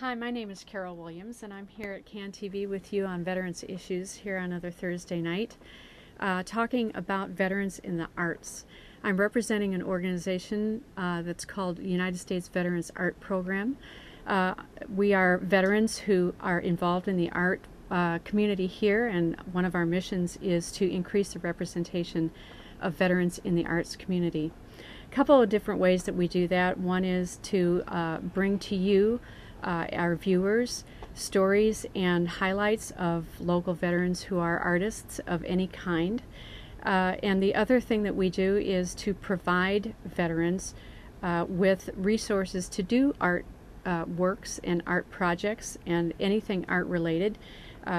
Hi, my name is Carol Williams, and I'm here at CAN TV with you on Veterans Issues here on another Thursday night, talking about veterans in the arts. I'm representing an organization that's called United States Veterans Art Program. We are veterans who are involved in the art community here, and one of our missions is to increase the representation of veterans in the arts community. A couple of different ways that we do that. One is to bring to you, our viewers, stories and highlights of local veterans who are artists of any kind. And the other thing that we do is to provide veterans with resources to do art works and art projects and anything art related.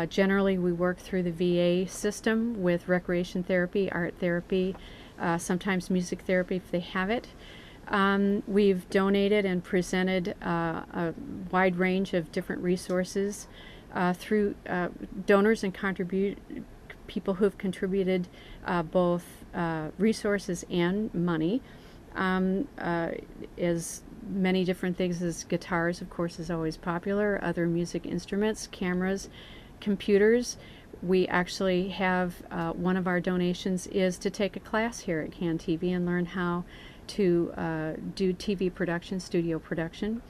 Generally, we work through the VA system with recreation therapy, art therapy, sometimes music therapy if they have it. We've donated and presented a wide range of different resources through donors and people who've contributed both resources and money. As many different things as guitars, of course, is always popular, other music instruments, cameras, computers. We actually have one of our donations is to take a class here at CAN TV and learn how to do TV production, studio production.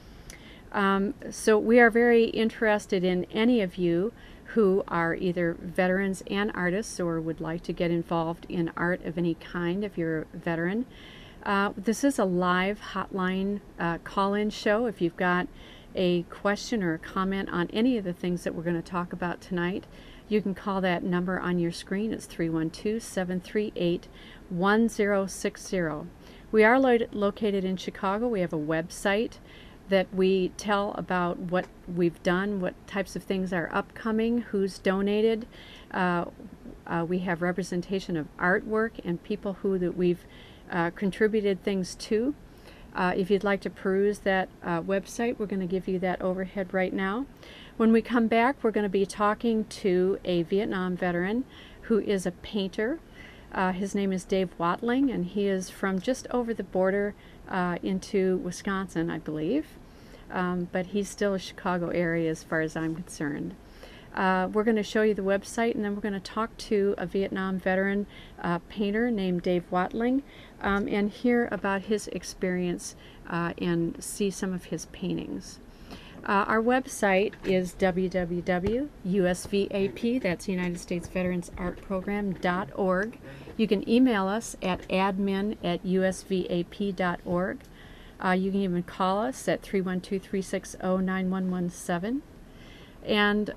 So we are very interested in any of you who are either veterans and artists or would like to get involved in art of any kind if you're a veteran. This is a live hotline call-in show. If you've got a question or a comment on any of the things that we're going to talk about tonight, you can call that number on your screen. It's 312-738-1060. We are located in Chicago. We have a website that we tell about what we've done, what types of things are upcoming, who's donated. We have representation of artwork and people that we've contributed things to. If you'd like to peruse that website, we're going to give you that overhead right now. When we come back, we're going to be talking to a Vietnam veteran who is a painter. His name is Dave Watling, and he is from just over the border into Wisconsin, I believe. But he's still a Chicago area as far as I'm concerned. We're going to show you the website, and then we're going to talk to a Vietnam veteran painter named Dave Watling and hear about his experience and see some of his paintings. Our website is www.usvap, that's United States Veterans Art Program.org. You can email us at admin@usvap.org. You can even call us at 312-360-9117. And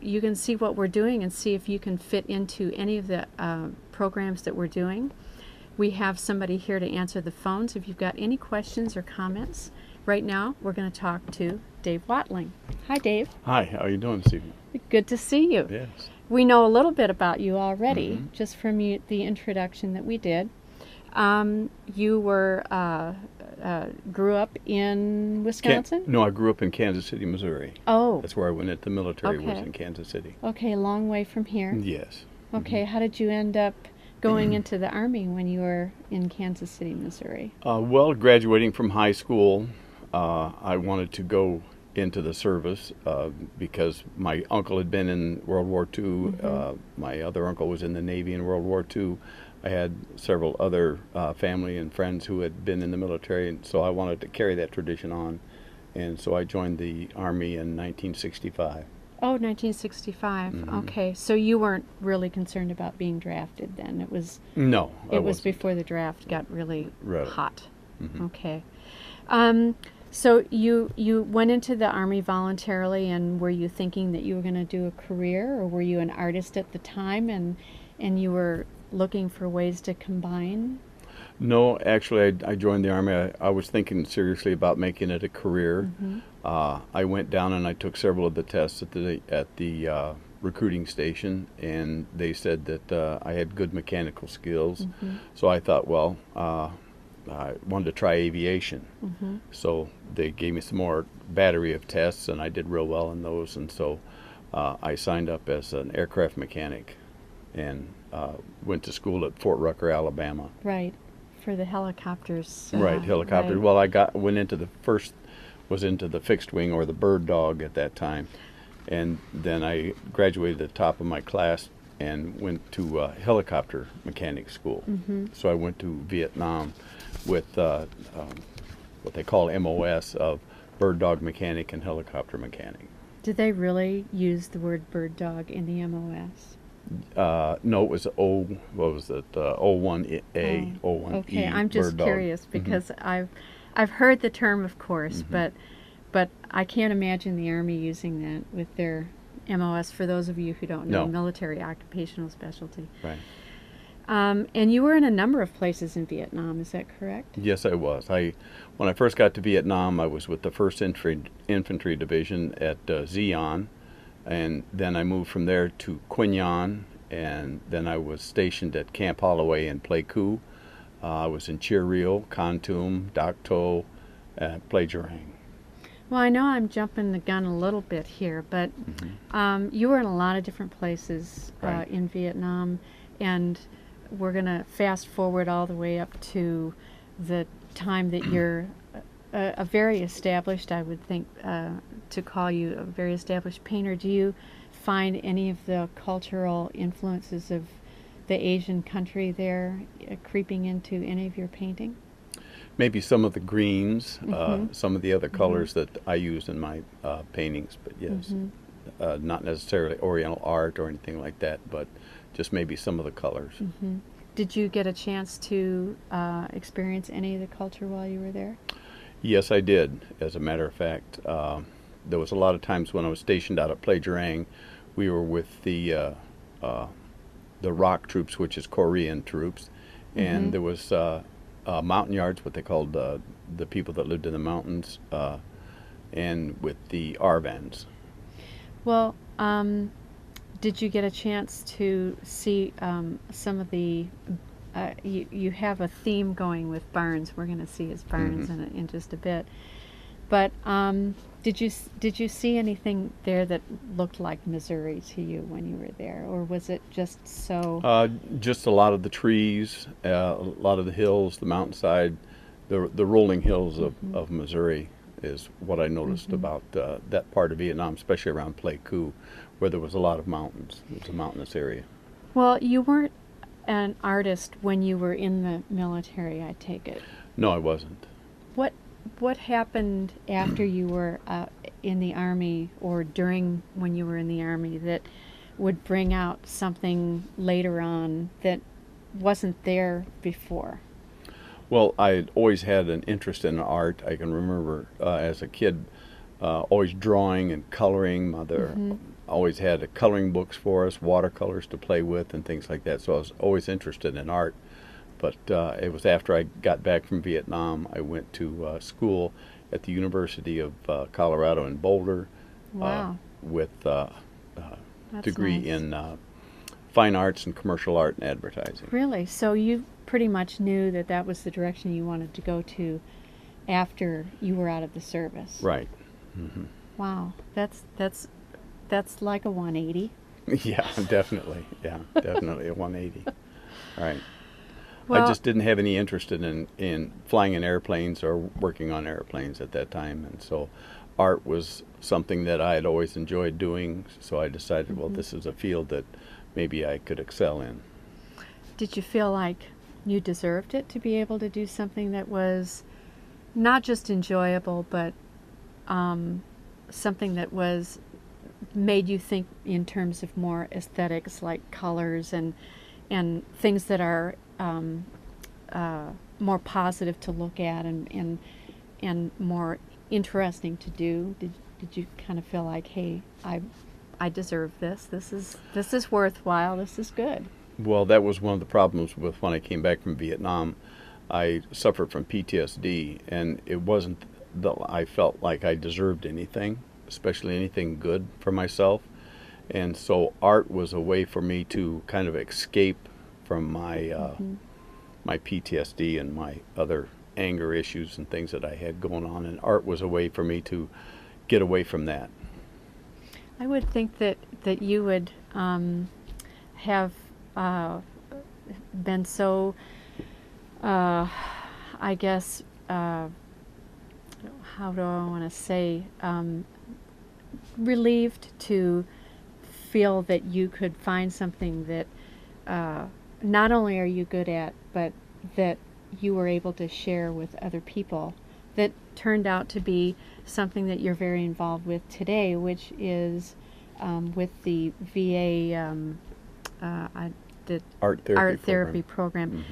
you can see what we're doing and see if you can fit into any of the programs that we're doing. We have somebody here to answer the phones if you've got any questions or comments. Right now, we're going to talk to Dave Watling. Hi, Dave. Hi, how are you doing this evening? Good to see you. Yes. We know a little bit about you already, just from the introduction that we did. You grew up in Wisconsin? No, I grew up in Kansas City, Missouri. Oh. That's where I went into the military, was Okay. in Kansas City. Okay, a long way from here. Yes. Okay, how did you end up going into the Army when you were in Kansas City, Missouri? Well, graduating from high school, I wanted to go into the service because my uncle had been in World War II. My other uncle was in the Navy in World War II. I had several other family and friends who had been in the military, and so I wanted to carry that tradition on. And so I joined the Army in 1965. Oh, 1965. Okay, so you weren't really concerned about being drafted then. It was before the draft got really hot. Okay. So you went into the Army voluntarily, and were you thinking that you were going to do a career, or were you an artist at the time and you were looking for ways to combine? No, actually, I joined the Army. I was thinking seriously about making it a career. I went down and I took several of the tests at the recruiting station, and they said that I had good mechanical skills. So I thought, well, I wanted to try aviation. So they gave me some more battery of tests, and I did real well in those. And so I signed up as an aircraft mechanic and went to school at Fort Rucker, Alabama. Right, for the helicopters. Right, helicopters. Right. Well, I went into the first was into the fixed wing or the bird dog at that time. And then I graduated at the top of my class and went to helicopter mechanic school. So I went to Vietnam with what they call MOS of bird dog mechanic and helicopter mechanic. Did they really use the word bird dog in the MOS? No, it was what was it? 01A, 01E. Okay, I'm just bird dog. curious because I've heard the term, of course, but I can't imagine the Army using that with their MOS. For those of you who don't know, No. military occupational specialty. Right. And you were in a number of places in Vietnam. Is that correct? Yes, I was. When I first got to Vietnam, I was with the 1st Infantry Division at Zion, and then I moved from there to Quy Nhon, and then I was stationed at Camp Holloway in Pleiku. I was in Chir Rio, Kon Tum, Dak To, Plagerang. Well, I know I'm jumping the gun a little bit here, but you were in a lot of different places Right. in Vietnam, and we're going to fast forward all the way up to the time that you're a very established, I would think, to call you a very established painter. Do you find any of the cultural influences of the Asian country there creeping into any of your painting? Maybe some of the greens, some of the other colors that I use in my paintings, but yes, not necessarily Oriental art or anything like that, but just maybe some of the colors. Did you get a chance to experience any of the culture while you were there? Yes, I did. As a matter of fact, there was a lot of times when I was stationed out at Plagerang, we were with the ROC troops, which is Korean troops, and there was mountain yards, what they called the people that lived in the mountains, and with the Arvans. Well, did you get a chance to see some of the? You have a theme going with barns. We're going to see his barns in just a bit. But did you see anything there that looked like Missouri to you when you were there, or was it just so? Just a lot of the trees, a lot of the hills, the mountainside, the rolling hills of Missouri is what I noticed about that part of Vietnam, especially around Pleiku, where there was a lot of mountains. It was a mountainous area. Well, you weren't an artist when you were in the military, I take it. No, I wasn't. What happened after you were in the Army, or during when you were in the Army, that would bring out something later on that wasn't there before? Well, I had always had an interest in art. I can remember as a kid always drawing and coloring. Mother always had coloring books for us, watercolors to play with and things like that. So I was always interested in art. But it was after I got back from Vietnam, I went to school at the University of Colorado in Boulder. Wow. With a That's degree nice. in fine arts and commercial art and advertising. Really? So you pretty much knew that that was the direction you wanted to go to after you were out of the service. Right. Wow. That's like a 180. Yeah, definitely. Yeah, definitely a 180. Right. Well, I just didn't have any interest in flying in airplanes or working on airplanes at that time, and so art was something that I had always enjoyed doing, so I decided, well, this is a field that maybe I could excel in. did you feel like you deserved it to be able to do something that was not just enjoyable, but something that was made you think in terms of more aesthetics, like colors and things that are more positive to look at and more interesting to do? Did you kind of feel like, hey, I deserve this. This is worthwhile. This is good. Well, that was one of the problems with when I came back from Vietnam. I suffered from PTSD, and it wasn't that I felt like I deserved anything, especially anything good for myself. And so art was a way for me to kind of escape from my my PTSD and my other anger issues and things that I had going on. And art was a way for me to get away from that. I would think that you would have been so, I guess, how do I want to say, relieved to feel that you could find something that not only are you good at, but that you were able to share with other people, that turned out to be something that you're very involved with today, which is with the VA the art therapy program.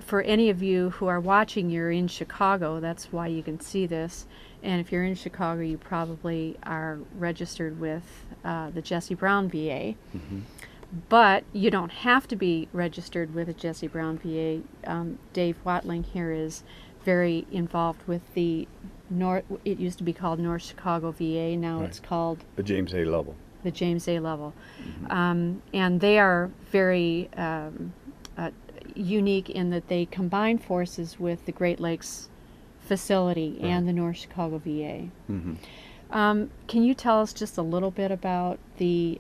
For any of you who are watching, you're in Chicago, that's why you can see this. And if you're in Chicago, you probably are registered with the Jesse Brown VA. But you don't have to be registered with a Jesse Brown VA. Dave Watling here is very involved with the it used to be called North Chicago VA, now it's called the James A. Lovell. The James A. Lovell. And they are very unique in that they combine forces with the Great Lakes facility and the North Chicago VA. Can you tell us just a little bit about the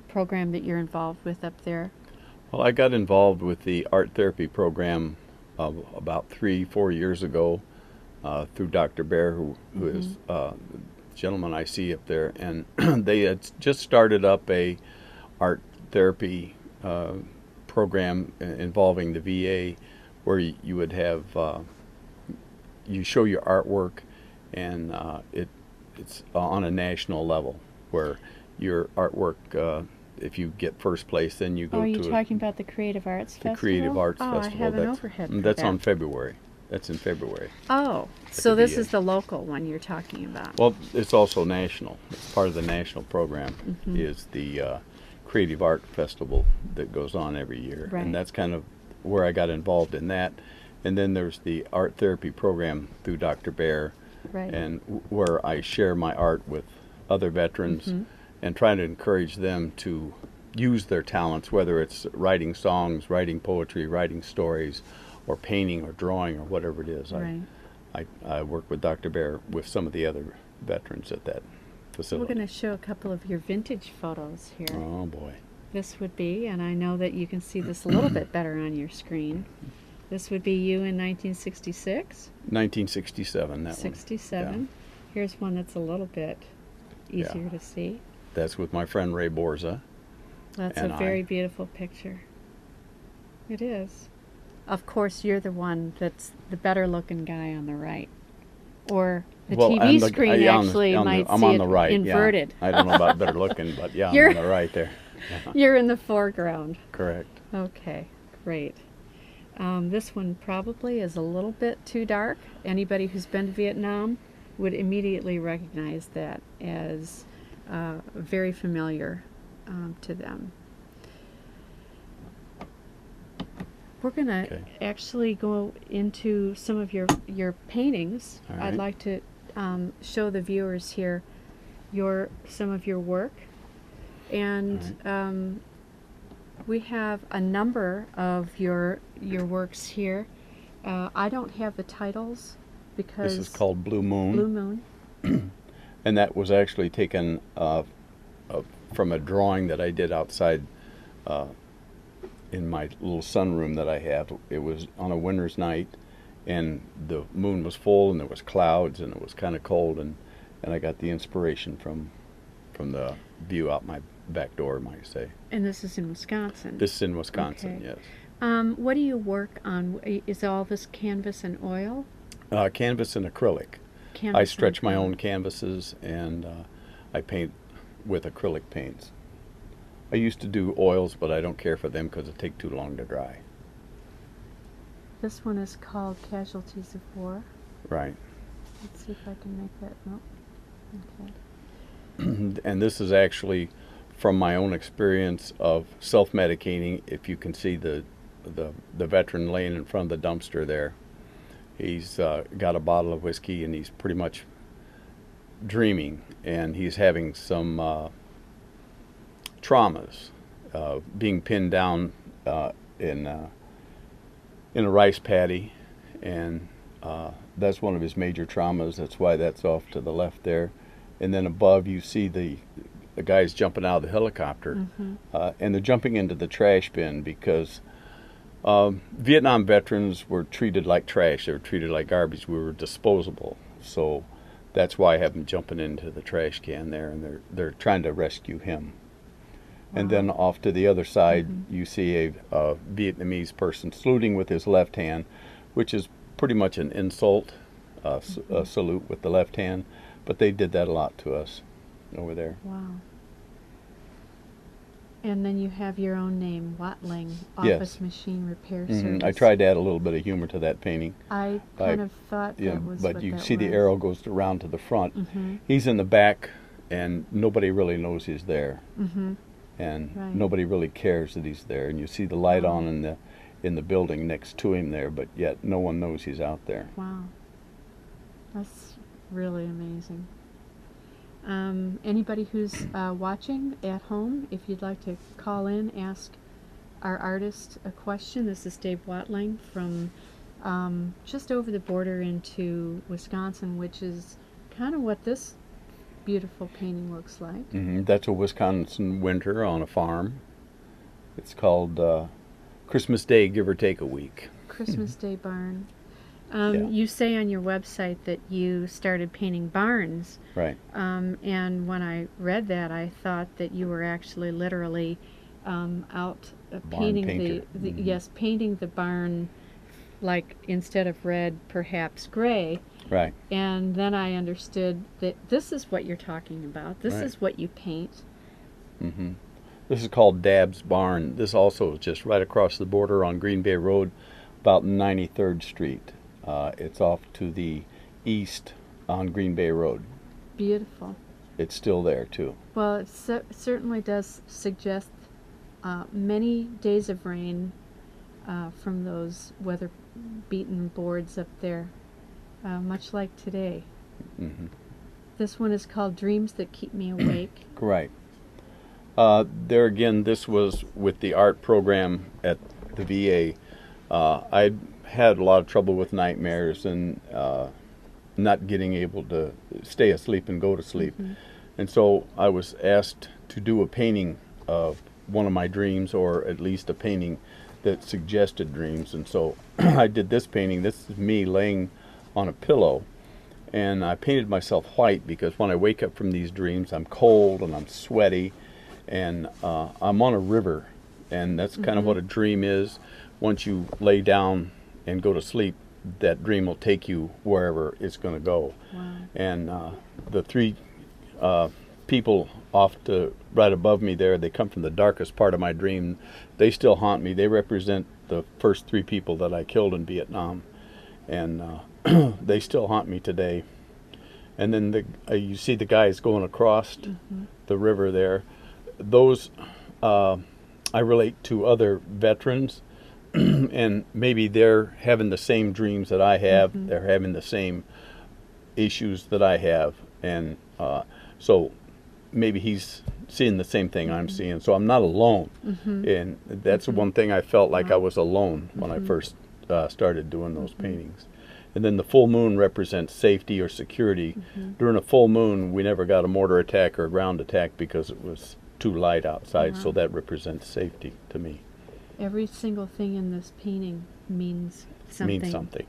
program that you're involved with up there? Well, I got involved with the art therapy program about 3-4 years ago through Dr. Bear, who is the gentleman I see up there, and they had just started up a art therapy program involving the VA, where you would have you show your artwork, and it's on a national level, where your artwork, if you get first place, then you go to... Oh, you're talking about the Creative Arts Festival? The Creative Arts Festival. I have an overhead for that's that. on February. That's in February. Oh, so this is the local one you're talking about. Well, it's also national. It's part of the national program, is the Creative Art Festival that goes on every year. Right. And that's kind of where I got involved in that. And then there's the art therapy program through Dr. Bear, and where I share my art with other veterans and try to encourage them to use their talents, whether it's writing songs, writing poetry, writing stories, or painting or drawing or whatever it is. I work with Dr. Bear with some of the other veterans at that facility. We're going to show a couple of your vintage photos here. Oh boy. This would be, and I know that you can see this a little bit better on your screen. This would be you in 1966? 1967, that 67. one. Yeah. Here's one that's a little bit easier to see. That's with my friend Ray Borza. That's a very beautiful picture. It is. Of course, you're the one that's the better looking guy on the right. Or the TV screen actually might see it right, inverted. Yeah. I don't know about better looking, but yeah, I'm on the right there. Yeah. You're in the foreground. Correct. Okay, great. This one probably is a little bit too dark. Anybody who's been to Vietnam would immediately recognize that as very familiar to them. We're going to actually go into some of your paintings. Right. I'd like to show the viewers here some of your work. And we have a number of your works here. I don't have the titles because... This is called Blue Moon. Blue Moon. And that was actually taken from a drawing that I did outside in my little sunroom that I have. It was on a winter's night, and the moon was full, and there was clouds, and it was kind of cold, and I got the inspiration from the view out my back door, might say. And this is in Wisconsin? This is in Wisconsin, yes. What do you work on? Is all this canvas and oil? Canvas and acrylic. Canvas I stretch my own canvases, and I paint with acrylic paints. I used to do oils, but I don't care for them because it take too long to dry. This one is called Casualties of War. Right. Let's see if I can make that. Nope. Okay. And this is actually from my own experience of self-medicating. If you can see the veteran laying in front of the dumpster there, he's got a bottle of whiskey, and he's pretty much dreaming, and he's having some traumas, being pinned down in a rice paddy, and that's one of his major traumas. That's why that's off to the left there. And then above you see the guys jumping out of the helicopter, and they're jumping into the trash bin because Vietnam veterans were treated like trash. They were treated like garbage. We were disposable. So that's why I have him jumping into the trash can there, and they're trying to rescue him. Wow. And then off to the other side, you see a Vietnamese person saluting with his left hand, which is pretty much an insult, a salute with the left hand. But they did that a lot to us over there. Wow. And then you have your own name, Watling, Office Yes. Machine Repair Service. I tried to add a little bit of humor to that painting. I kind of thought that was but what you that see the was. arrow goes around to the front. He's in the back, and nobody really knows he's there. And Right. nobody really cares that he's there. And you see the light on in the building next to him there, but yet no one knows he's out there. Wow. That's really amazing. Anybody who's watching at home, if you'd like to call in, ask our artist a question. This is Dave Watling from just over the border into Wisconsin, which is kind of what this beautiful painting looks like. That's a Wisconsin winter on a farm. It's called Christmas Day, give or take a week. Christmas Day barn. Yeah. You say on your website that you started painting barns. Right. And when I read that, I thought that you were actually literally out painting painter. yes, painting the barn, like instead of red, perhaps gray. Right. And then I understood that this is what you're talking about. This Right. is what you paint. This is called Dabb's Barn. This also is just right across the border on Green Bay Road, about 93rd Street. It's off to the east on Green Bay Road. Beautiful. It's still there too. Well, it certainly does suggest many days of rain from those weather-beaten boards up there, much like today. This one is called Dreams That Keep Me Awake. Right. There again, this was with the art program at the VA. I had a lot of trouble with nightmares and not getting able to stay asleep and go to sleep. And so I was asked to do a painting of one of my dreams, or at least a painting that suggested dreams. And so I did this painting. This is me laying on a pillow, and I painted myself white because when I wake up from these dreams, I'm cold and I'm sweaty, and I'm on a river, and that's kind of what a dream is. Once you lay down and go to sleep, that dream will take you wherever it's going to go. Wow. And the three people off to right above me there, they come from the darkest part of my dream. They still haunt me. They represent the first 3 people that I killed in Vietnam, and they still haunt me today. And then you see the guys going across the river there. Those I relate to other veterans, and maybe they're having the same dreams that I have. They're having the same issues that I have, and so maybe he's seeing the same thing I'm seeing. So I'm not alone, and that's one thing I felt like I was alone when I first started doing those paintings. And then the full moon represents safety or security. During a full moon, we never got a mortar attack or a ground attack because it was too light outside, so that represents safety to me. Every single thing in this painting means something. Means something.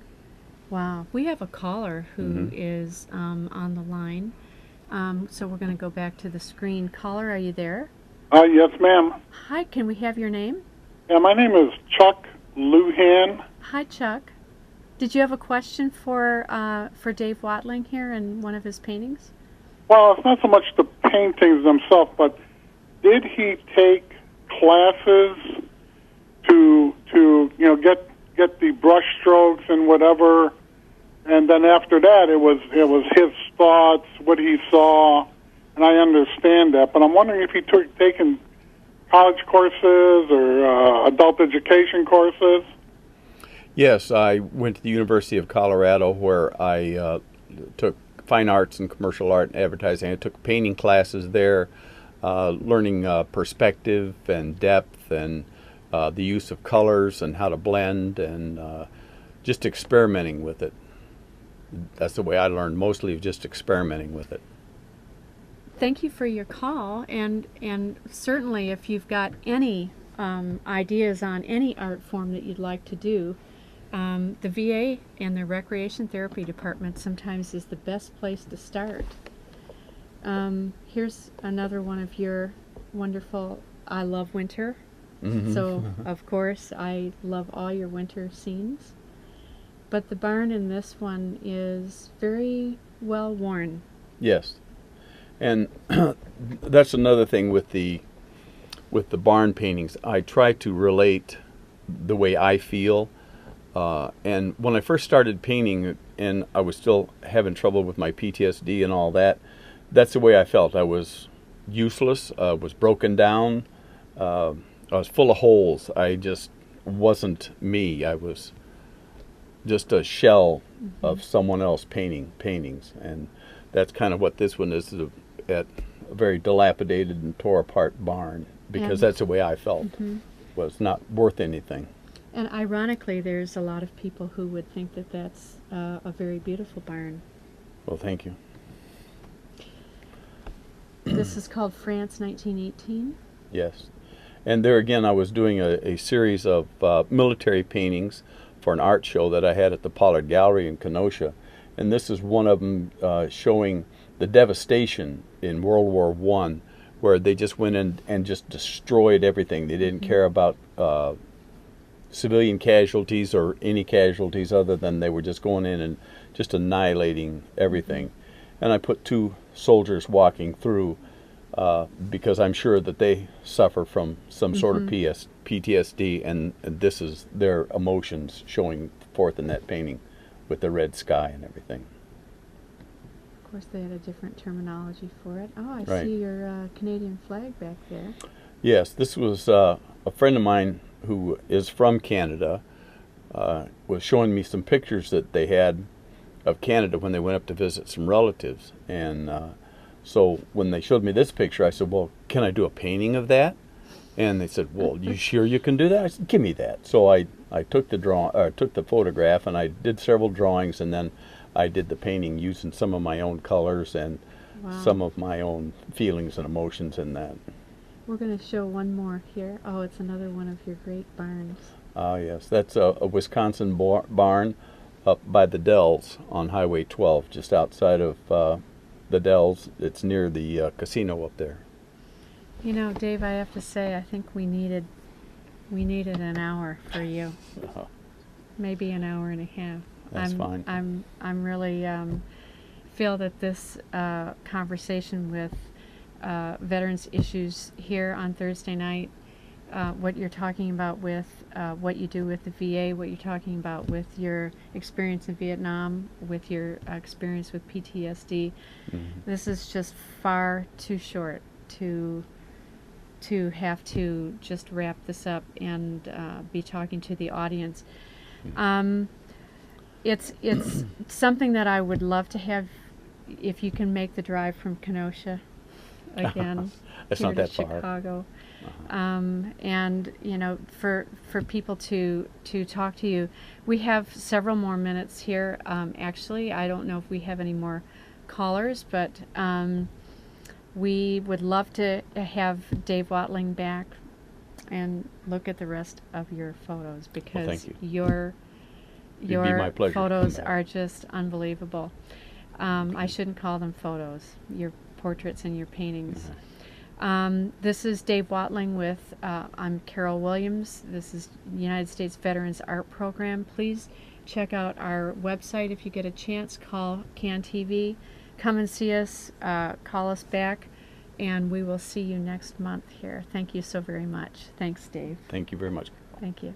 Wow. We have a caller who is on the line. So we're going to go back to the screen. Caller, are you there? Yes, ma'am. Hi, can we have your name? Yeah, my name is Chuck Luhan. Hi, Chuck. Did you have a question for Dave Watling here in one of his paintings? Well, it's not so much the paintings themselves, but did he take classes to get the brush strokes and whatever, and then after that it was his thoughts, what he saw, and I understand that, but I'm wondering if he taken college courses or adult education courses. Yes, I went to the University of Colorado, where I took fine arts and commercial art and advertising. I took painting classes there, learning perspective and depth and the use of colors and how to blend, and just experimenting with it. That's the way I learned, mostly just experimenting with it. Thank you for your call, and certainly if you've got any ideas on any art form that you'd like to do, The VA and the Recreation Therapy Department sometimes is the best place to start. Here's another one of your wonderful, I love winter. So, of course, I love all your winter scenes. But the barn in this one is very well worn. Yes. And that's another thing with the barn paintings. I try to relate the way I feel. And when I first started painting, and I was still having trouble with my PTSD and all that, that's the way I felt. I was useless, was broken down, I was full of holes. I just wasn't me. I was just a shell of someone else painting paintings. And that's kind of what this one is, at a very dilapidated and tore apart barn, because that's the way I felt. Was not worth anything. And ironically, there's a lot of people who would think that that's a very beautiful barn. Well, thank you. This is called France 1918. Yes. And there again, I was doing a series of military paintings for an art show that I had at the Pollard Gallery in Kenosha. And this is one of them showing the devastation in World War I, where they just went in and just destroyed everything. They didn't care about civilian casualties or any casualties, other than they were just going in and just annihilating everything. And I put two soldiers walking through, because I'm sure that they suffer from some sort of PTSD, and this is their emotions showing forth in that painting with the red sky and everything. Of course, they had a different terminology for it. Oh, I Right. see your Canadian flag back there. Yes, this was a friend of mine who is from Canada, was showing me some pictures that they had of Canada when they went up to visit some relatives. And so when they showed me this picture, I said, well, can I do a painting of that? And they said, well, you sure you can do that? I said, give me that. So I took the photograph, and I did several drawings, and then I did the painting using some of my own colors and some of my own feelings and emotions in that. We're going to show one more here. Oh, it's another one of your great barns. Ah, yes, that's a Wisconsin barn up by the Dells on Highway 12, just outside of the Dells. It's near the casino up there. You know, Dave, I have to say, I think we needed an hour for you. Maybe an hour and a half. That's fine. I'm really feel that this conversation with veterans issues here on Thursday night, what you're talking about with what you do with the VA, what you're talking about with your experience in Vietnam, with your experience with PTSD, this is just far too short to have to just wrap this up and be talking to the audience. It's something that I would love to have, if you can make the drive from Kenosha again It's here not to that far. Chicago. And you know, for people to talk to you. We have several more minutes here. Actually, I don't know if we have any more callers, but we would love to have Dave Watling back and look at the rest of your photos, because thank you. your It'd be my pleasure to come photos back. are just unbelievable. I shouldn't call them photos, your portraits and your paintings. This is Dave Watling with, I'm Carol Williams. This is United States Veterans Art Program. Please check out our website if you get a chance. Call CAN TV. Come and see us. Call us back. And we will see you next month here. Thank you so very much. Thanks, Dave. Thank you very much. Thank you.